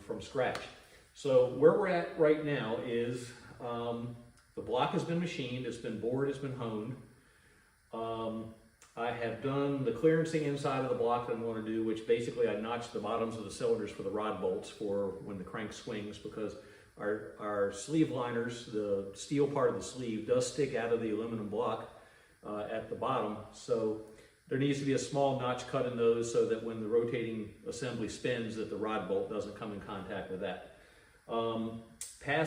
from scratch. So where we're at right now is the block has been machined, it's been bored, it's been honed. I have done the clearancing inside of the block that I'm going to do, which basically I notched the bottoms of the cylinders for the rod bolts for when the crank swings, because our sleeve liners, the steel part of the sleeve, does stick out of the aluminum block at the bottom. So there needs to be a small notch cut in those so that when the rotating assembly spins, that the rod bolt doesn't come in contact with that. Past